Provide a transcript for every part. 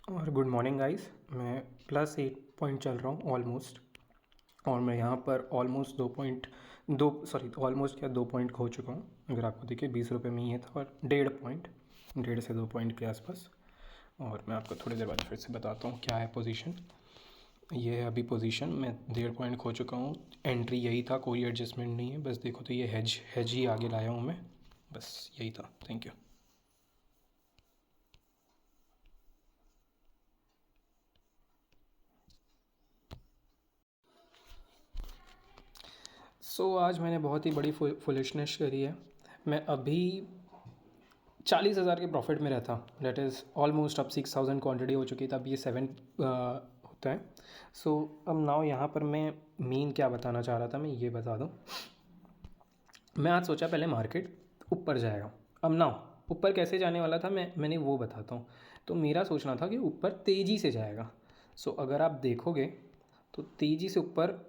और good morning guys. मैं +8 point चल रहा हूँ ऑलमोस्ट। और मैं यहाँ पर ऑलमोस्ट 2 पॉइंट खो चुका हूँ। अगर आपको देखिए 20 रुपये में ही है था, और 1.5 पॉइंट, 1.5 से 2 पॉइंट के आसपास। और मैं आपको थोड़ी देर बाद फिर से बताता हूँ क्या है पोजीशन। ये है अभी पोजीशन, मैं 1.5 पॉइंट खो चुका हूँ। एंट्री यही था, कोई एडजस्टमेंट नहीं है। बस देखो तो ये हेज ही आगे लाया हूँ मैं। बस यही था। Thank you. आज मैंने बहुत ही बड़ी फुलिशनेस करी है। मैं अभी 40,000 के प्रॉफिट में रहता। डेट इज़ ऑलमोस्ट अब 6,000 क्वान्टिटी हो चुकी, तब ये 7 होता है। अब नाउ यहाँ पर मैं मेन क्या बताना चाह रहा था, मैं ये बता दूँ। मैं आज सोचा पहले मार्केट ऊपर जाएगा। अब नाउ ऊपर कैसे जाने वाला था, मैंने वो बताता हूँ। तो मेरा सोचना था कि ऊपर तेज़ी से जाएगा। अगर आप देखोगे तो तेज़ी से ऊपर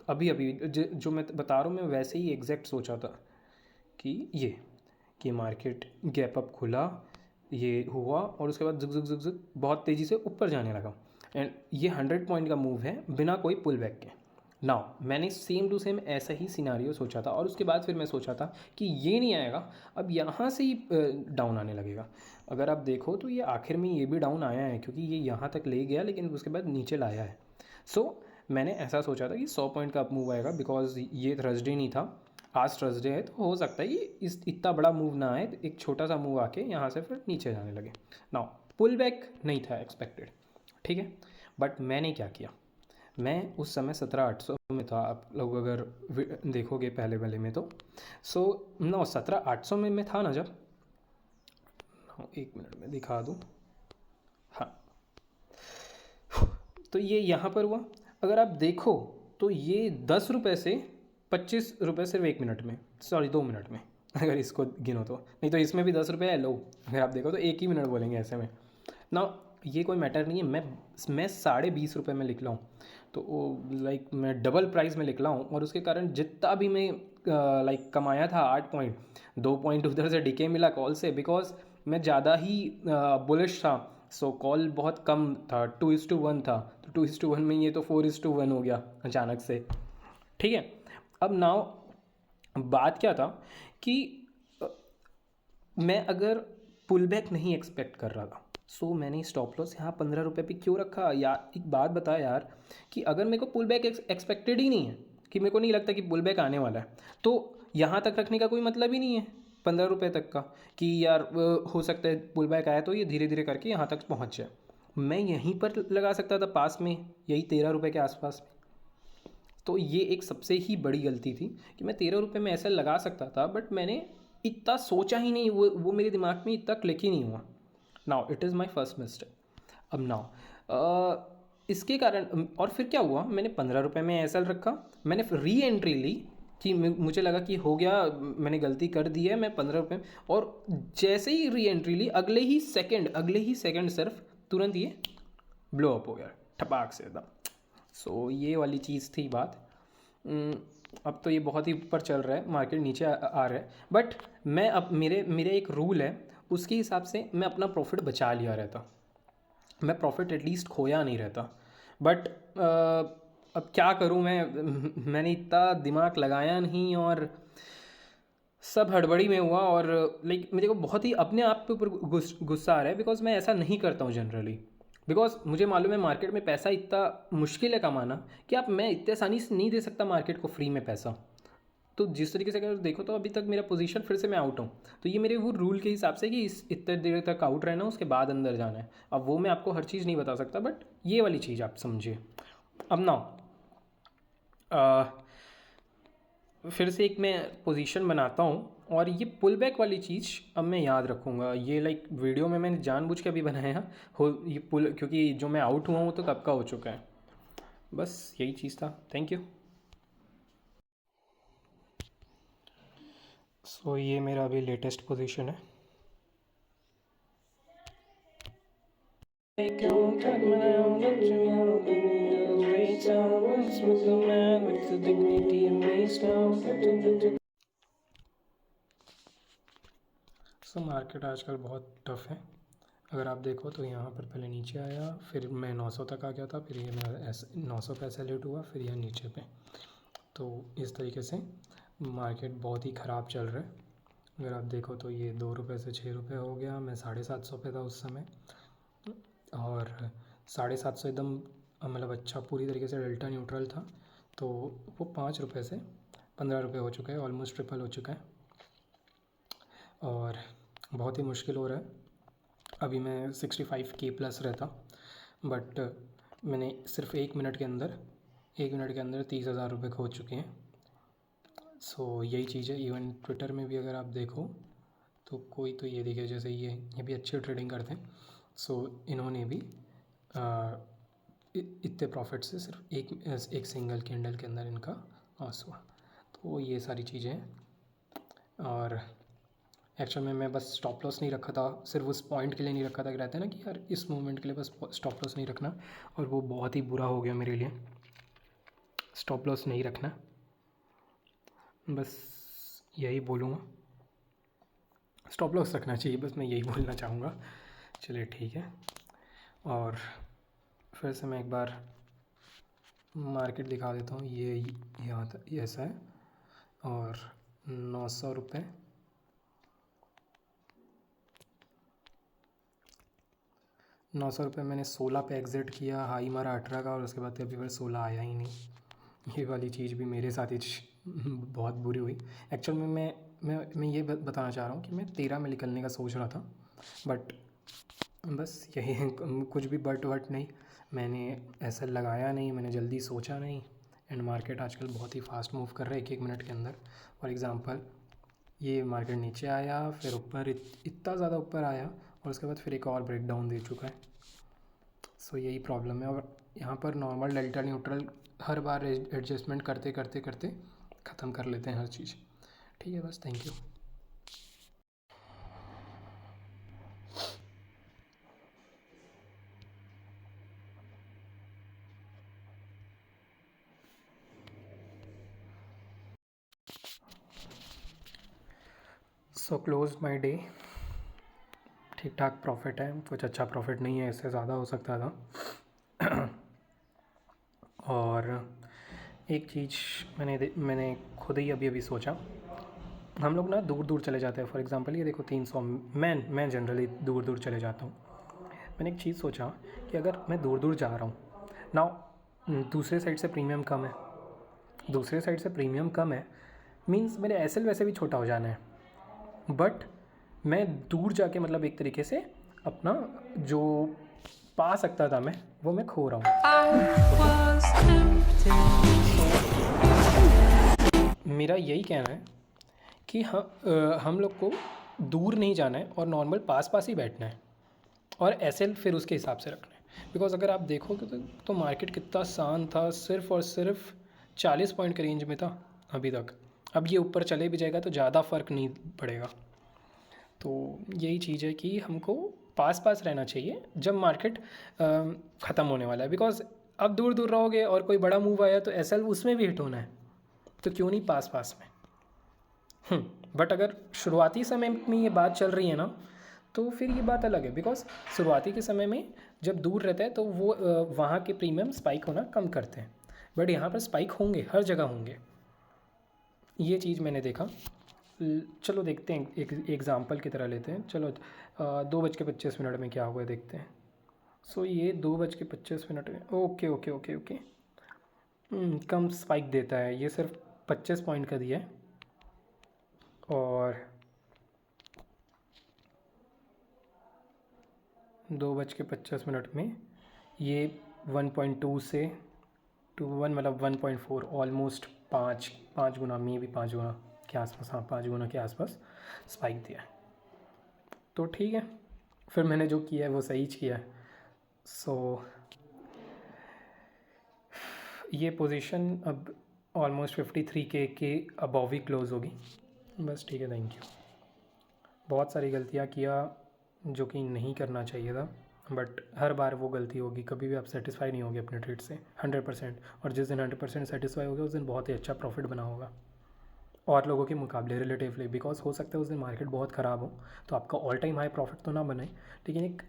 अभी अभी जो मैं बता रहा हूँ, मैं वैसे ही एग्जैक्ट सोचा था कि कि मार्केट गैप अप खुला, ये हुआ, और उसके बाद झुक झुक झुक झुक बहुत तेज़ी से ऊपर जाने लगा। एंड ये 100 पॉइंट का मूव है बिना कोई पुल बैक के। नाउ मैंने सेम टू सेम ऐसा ही सिनारियो सोचा था, और उसके बाद फिर मैं सोचा था कि ये नहीं आएगा, अब यहाँ से ही डाउन आने लगेगा। अगर आप देखो तो ये आखिर में ये भी डाउन आया है, क्योंकि ये यहाँ तक ले गया लेकिन उसके बाद नीचे लाया है। मैंने ऐसा सोचा था कि 100 पॉइंट का अप मूव आएगा, बिकॉज ये थर्सडे नहीं था, आज थर्सडे है, तो हो सकता है कि इस इतना बड़ा मूव ना आए, एक छोटा सा मूव आके यहाँ से फिर नीचे जाने लगे। नाउ पुल बैक नहीं था एक्सपेक्टेड, ठीक है। बट मैंने क्या किया, मैं उस समय 17,800 में था। आप लोग अगर देखोगे पहले वाले में तो 17,800 में मैं था ना जब। 1 मिनट में दिखा दूँ। हाँ, तो ये यहाँ पर हुआ। अगर आप देखो तो ये 10 रुपये से 25 रुपये सिर्फ 1 मिनट में, सॉरी 2 मिनट में, अगर इसको गिनो तो। नहीं तो इसमें भी 10 रुपये है लो, अगर आप देखो तो 1 ही मिनट बोलेंगे ऐसे में ना। ये कोई मैटर नहीं है। मैं 20.5 रुपये में लिख रहा हूँ, तो लाइक मैं डबल प्राइस में लिख रहा हूँ, और उसके कारण जितना भी मैं लाइक कमाया था 8 पॉइंट, 2 पॉइंट उधर से डीके मिला कॉल से, बिकॉज मैं ज़्यादा ही बुलिश था। कॉल बहुत कम था, 2:1 था, तो 2:1 में ये तो 4:1 हो गया अचानक से, ठीक है। अब नाउ बात क्या था कि अ, मैं अगर पुल बैक नहीं एक्सपेक्ट कर रहा था, मैंने स्टॉप लॉस यहाँ 15 रुपये पे क्यों रखा यार। एक बात बता यार, कि अगर मेरे को पुल बैक एक्सपेक्टेड ही नहीं है, कि मेरे को नहीं लगता कि पुल बैक आने वाला है, तो यहाँ तक रखने का कोई मतलब ही नहीं है 15 रुपये तक का, कि यार हो सकता है पुल बैक आया तो ये धीरे धीरे करके यहाँ तक पहुँच जाए। मैं यहीं पर लगा सकता था पास में, यही 13 रुपये के आसपास में। तो ये एक सबसे ही बड़ी गलती थी कि मैं 13 रुपये में ऐसा लगा सकता था, बट मैंने इतना सोचा ही नहीं, वो मेरे दिमाग में इतना क्लिक ही नहीं हुआ। Now it is my first mistake. अब नाउ इसके कारण और फिर क्या हुआ, मैंने 15 रुपये में ऐसा रखा, मैंने री एंट्री ली कि मुझे लगा कि हो गया, मैंने गलती कर दी है, मैं 15 रुपये, और जैसे ही री एंट्री ली अगले ही सेकंड सिर्फ तुरंत ये ब्लो अप हो गया ठपाक से एकदम। ये वाली चीज़ थी बात। अब तो ये बहुत ही ऊपर चल रहा है, मार्केट नीचे आ रहा है, बट मैं अब मेरे मेरे एक रूल है, उसके हिसाब से मैं अपना प्रॉफिट बचा लिया रहता, मैं प्रॉफिट एटलीस्ट खोया नहीं रहता। बट अब क्या करूँ मैंने इतना दिमाग लगाया नहीं, और सब हड़बड़ी में हुआ, और लाइक मेरे को बहुत ही अपने आप के ऊपर गुस्सा आ रहा है, बिकॉज मैं ऐसा नहीं करता हूँ जनरली। बिकॉज मुझे मालूम है मार्केट में पैसा इतना मुश्किल है कमाना, कि आप मैं इतने आसानी से नहीं दे सकता मार्केट को फ्री में पैसा। तो जिस तरीके से अगर देखो तो अभी तक मेरा पोजीशन फिर से मैं आउट हूँ, तो ये मेरे वो रूल के हिसाब से कि इस इतने देर तक आउट रहना, उसके बाद अंदर जाना है। अब वो मैं आपको हर चीज़ नहीं बता सकता, बट ये वाली चीज़ आप समझिए। अब ना फिर से एक मैं पोजीशन बनाता हूँ, और ये पुल बैक वाली चीज़ अब मैं याद रखूँगा। ये लाइक वीडियो में मैंने जानबूझ के अभी बनाया हो ये पुल, क्योंकि जो मैं आउट हुआ हूँ तो कब का हो चुका है। बस यही चीज़ था। Thank you. ये मेरा अभी लेटेस्ट पोजीशन है। मार्केट आजकल बहुत टफ है, अगर आप देखो तो यहाँ पर पहले नीचे आया, फिर मैं 900 तक आ गया था, फिर ये मेरा ऐसे 900 पे सेलेक्ट हुआ, फिर यह नीचे पे। तो इस तरीके से मार्केट बहुत ही ख़राब चल रहा है। अगर आप देखो तो ये 2 रुपये से 6 रुपये हो गया। मैं 750 पे था उस समय, और 750 एकदम मतलब अच्छा पूरी तरीके से डेल्टा न्यूट्रल था। तो वो 5 रुपये से 15 रुपये हो चुका है, ऑलमोस्ट ट्रिपल हो चुका है, और बहुत ही मुश्किल हो रहा है। अभी मैं 65K प्लस रहता, बट मैंने सिर्फ 1 मिनट के अंदर 30,000 रुपये खो चुके हैं। सो यही चीज़ है। इवन ट्विटर में भी अगर आप देखो तो कोई तो ये देखिए, जैसे ये भी अच्छी ट्रेडिंग करते हैं। सो इन्होंने भी इतने प्रॉफिट से सिर्फ एक सिंगल कैंडल के अंदर इनका लॉस हुआ। तो ये सारी चीज़ें हैं। और एक्चुअल में मैं बस स्टॉप लॉस नहीं रखा था, सिर्फ उस पॉइंट के लिए नहीं रखा था कि रहता है ना कि यार इस मोमेंट के लिए बस स्टॉप लॉस नहीं रखना, और वो बहुत ही बुरा हो गया मेरे लिए। स्टॉप लॉस नहीं रखना, बस यही बोलूँगा। स्टॉप लॉस रखना चाहिए, बस मैं यही बोलना चाहूँगा। चलिए ठीक है। और फिर से मैं एक बार मार्केट दिखा देता हूँ। ये यहाँ तक ये ऐसा है, और 900 रुपये 900 रुपये मैंने 16 पे एग्ज़िट किया, हाई मारा 18 का, और उसके बाद अभी फिर 16 आया ही नहीं। ये वाली चीज़ भी मेरे साथ ही बहुत बुरी हुई। एक्चुअल में मैं ये बताना चाह रहा हूँ कि मैं 13 में निकलने का सोच रहा था, बट बस यही है, कुछ भी बट वट नहीं। मैंने ऐसा लगाया नहीं, मैंने जल्दी सोचा नहीं। एंड मार्केट आजकल बहुत ही फास्ट मूव कर रहा है 1-1 मिनट के अंदर। फॉर एग्ज़ाम्पल ये मार्केट नीचे आया, फिर ऊपर इतना ज़्यादा ऊपर आया, और उसके बाद फिर एक और ब्रेक डाउन दे चुका है। सो यही प्रॉब्लम है। और यहाँ पर नॉर्मल डेल्टा न्यूट्रल हर बार एडजस्टमेंट करते करते करते ख़त्म कर लेते हैं हर चीज़। ठीक है, बस thank you. So close my day. ठीक ठाक प्रॉफिट है, कुछ अच्छा प्रॉफिट नहीं है, इससे ज़्यादा हो सकता था। और एक चीज़ मैंने खुद ही अभी सोचा, हम लोग ना दूर दूर चले जाते हैं। फॉर एग्ज़ाम्पल ये देखो 300, मैं जनरली दूर दूर चले जाता हूँ। मैंने एक चीज़ सोचा कि अगर मैं दूर दूर जा रहा हूँ ना, दूसरे साइड से प्रीमियम कम है, मीन्स मेरे एसएल वैसे भी छोटा हो जाना है, बट मैं दूर जाके मतलब एक तरीके से अपना जो पा सकता था वो मैं खो रहा हूँ। मेरा यही कहना है कि हम लोग को दूर नहीं जाना है, और नॉर्मल पास पास ही बैठना है, और एसएल फिर उसके हिसाब से रखना है। बिकॉज अगर आप देखोगे तो मार्केट कितना शांत था, सिर्फ और सिर्फ 40 पॉइंट के रेंज में था अभी तक। अब ये ऊपर चले भी जाएगा तो ज़्यादा फ़र्क नहीं पड़ेगा। तो यही चीज़ है कि हमको पास पास रहना चाहिए जब मार्केट ख़त्म होने वाला है। बिकॉज अब दूर दूर रहोगे और कोई बड़ा मूव आया तो एसएल उसमें भी हिट होना है, तो क्यों नहीं पास पास में। बट अगर शुरुआती समय में ये बात चल रही है ना, तो फिर ये बात अलग है। बिकॉज शुरुआती के समय में जब दूर रहता है तो वो वहाँ के प्रीमियम स्पाइक होना कम करते हैं, बट यहाँ पर स्पाइक होंगे, हर जगह होंगे। ये चीज़ मैंने देखा। चलो देखते हैं, एक एग्ज़ाम्पल की तरह लेते हैं। चलो 2:25 में क्या हुआ देखते हैं। सो ये 2:25 में ओके कम स्पाइक देता है, ये सिर्फ 25 पॉइंट का दिया है, और 2:25 में ये 1.2 से 2.1 मतलब 1.4, ऑलमोस्ट 5 गुना, मे भी 5 गुना के आसपास, हाँ 5 गुना के आसपास स्पाइक दिया है। तो ठीक है, फिर मैंने जो किया है वो सही किया है। सो ये पोजीशन अब ऑलमोस्ट 53K के अबव ही क्लोज़ होगी। बस ठीक है, थैंक यू। बहुत सारी गलतियाँ किया जो कि नहीं करना चाहिए था, बट हर बार वो गलती होगी, कभी भी आप सेटिस्फाई नहीं होगे अपने ट्रेड से 100%। और जिस दिन 100% सेटिस्फाई होगा उस दिन बहुत ही अच्छा प्रॉफिट बना होगा और लोगों के मुकाबले रिलेटिवली। बिकॉज हो सकता है उस दिन मार्केट बहुत ख़राब हो तो आपका ऑल टाइम हाई प्रॉफिट तो ना बने, लेकिन एक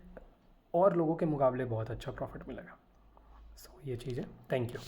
और लोगों के मुकाबले बहुत अच्छा प्रॉफिट मिलेगा। सो ये चीज़ है। Thank you.